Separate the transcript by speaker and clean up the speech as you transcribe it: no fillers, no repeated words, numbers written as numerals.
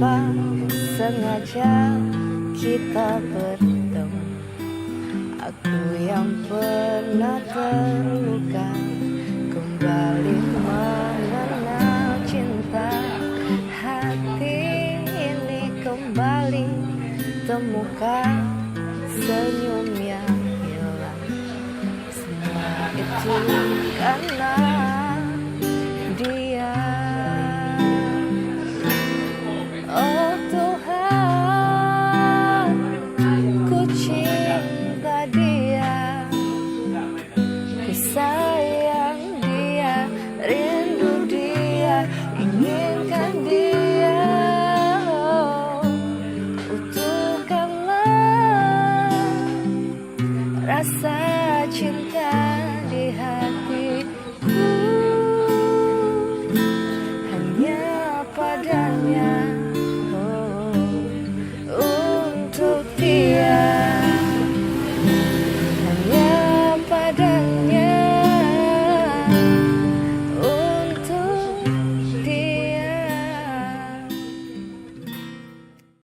Speaker 1: tanpa sengaja kita bertemu. Aku yang pernah terluka kembali mengenal cinta. Hati ini kembali temukan senyum yang hilang. Semua itu karena dia. Oh Tuhan, ku cinta dia, ku sayang dia, rindu dia, inginkan dia. Oh, utuhkanlah rasa cinta